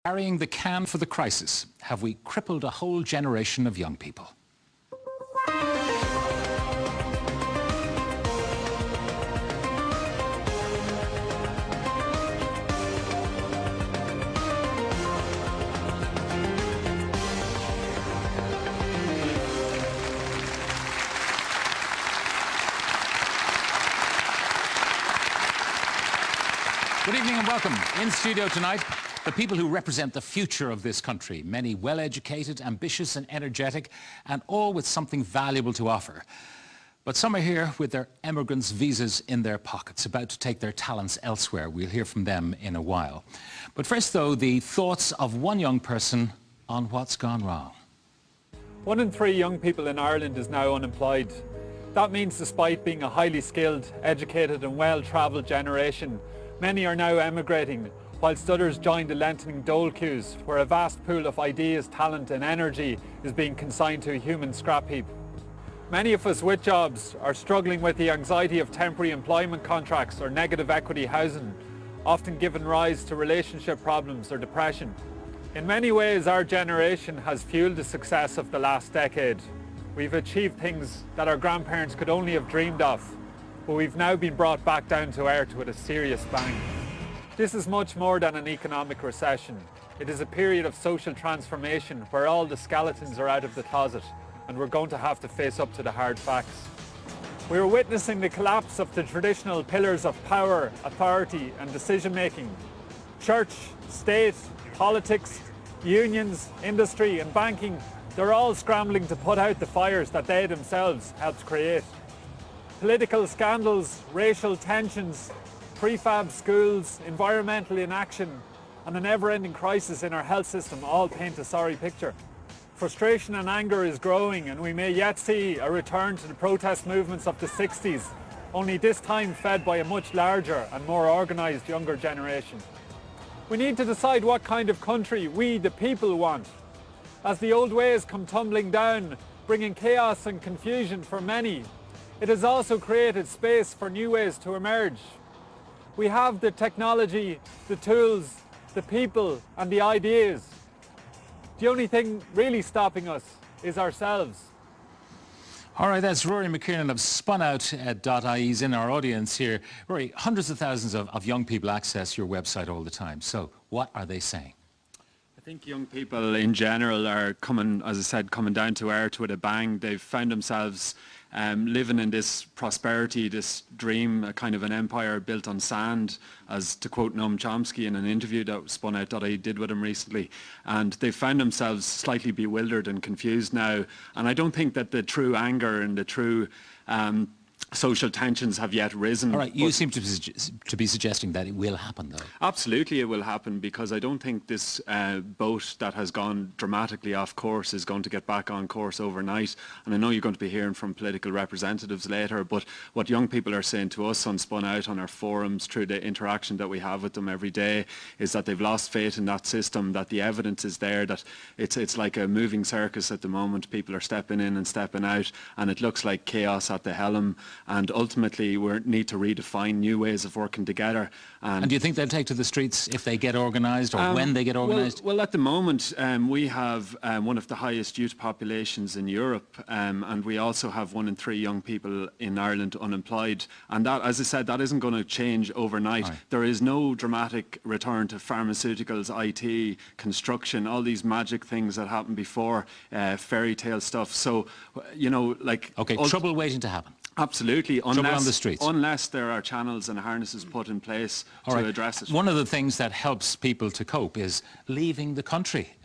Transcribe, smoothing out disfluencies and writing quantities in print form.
Carrying the can for the crisis, have we crippled a whole generation of young people? Good evening and welcome. In studio tonight, the people who represent the future of this country, many well-educated, ambitious and energetic, and all with something valuable to offer. But some are here with their emigrants' visas in their pockets, about to take their talents elsewhere. We'll hear from them in a while. But first, though, the thoughts of one young person on what's gone wrong. 1 in 3 young people in Ireland is now unemployed. That means despite being a highly skilled, educated and well-travelled generation, many are now emigrating, whilst others join the lengthening dole queues, where a vast pool of ideas, talent and energy is being consigned to a human scrap heap. Many of us with jobs are struggling with the anxiety of temporary employment contracts or negative equity housing, often giving rise to relationship problems or depression. In many ways, our generation has fueled the success of the last decade. We've achieved things that our grandparents could only have dreamed of, but we've now been brought back down to earth with a serious bang. This is much more than an economic recession. It is a period of social transformation where all the skeletons are out of the closet and we're going to have to face up to the hard facts. We are witnessing the collapse of the traditional pillars of power, authority and decision making. Church, state, politics, unions, industry and banking, they're all scrambling to put out the fires that they themselves helped create. Political scandals, racial tensions, prefab schools, environmental inaction and a never-ending crisis in our health system all paint a sorry picture. Frustration and anger is growing and we may yet see a return to the protest movements of the 60s, only this time fed by a much larger and more organised younger generation. We need to decide what kind of country we, the people, want. As the old ways come tumbling down, bringing chaos and confusion for many, it has also created space for new ways to emerge. We have the technology, the tools, the people and the ideas. The only thing really stopping us is ourselves. All right, that's Ruairí McKiernan of SpunOut.ie is in our audience here. Ruairí, hundreds of thousands of young people access your website all the time. So what are they saying? I think young people in general are coming, as I said, coming down to earth with a bang. They've found themselves living in this prosperity, this dream, a kind of an empire built on sand, as to quote Noam Chomsky in an interview that SpunOut.ie did with him recently. And they've found themselves slightly bewildered and confused now. And I don't think that the true anger and the true social tensions have yet risen. All right, you seem to be suggesting that it will happen, though. Absolutely it will happen, because I don't think this boat that has gone dramatically off course is going to get back on course overnight. And I know you're going to be hearing from political representatives later, but what young people are saying to us on Spun Out, on our forums, through the interaction that we have with them every day, is that they've lost faith in that system, that the evidence is there, that it's like a moving circus at the moment. People are stepping in and stepping out, and it looks like chaos at the helm. And ultimately we need to redefine new ways of working together. And do you think they'll take to the streets if they get organised, or when they get organised? Well, at the moment we have one of the highest youth populations in Europe, and we also have 1 in 3 young people in Ireland unemployed. And that, as I said, that isn't going to change overnight. Right. There is no dramatic return to pharmaceuticals, IT, construction, all these magic things that happened before, fairy tale stuff. So, you know, like... Okay, trouble waiting to happen. Absolutely, on the streets. Unless there are channels and harnesses put in place to address it. One of the things that helps people to cope is leaving the country.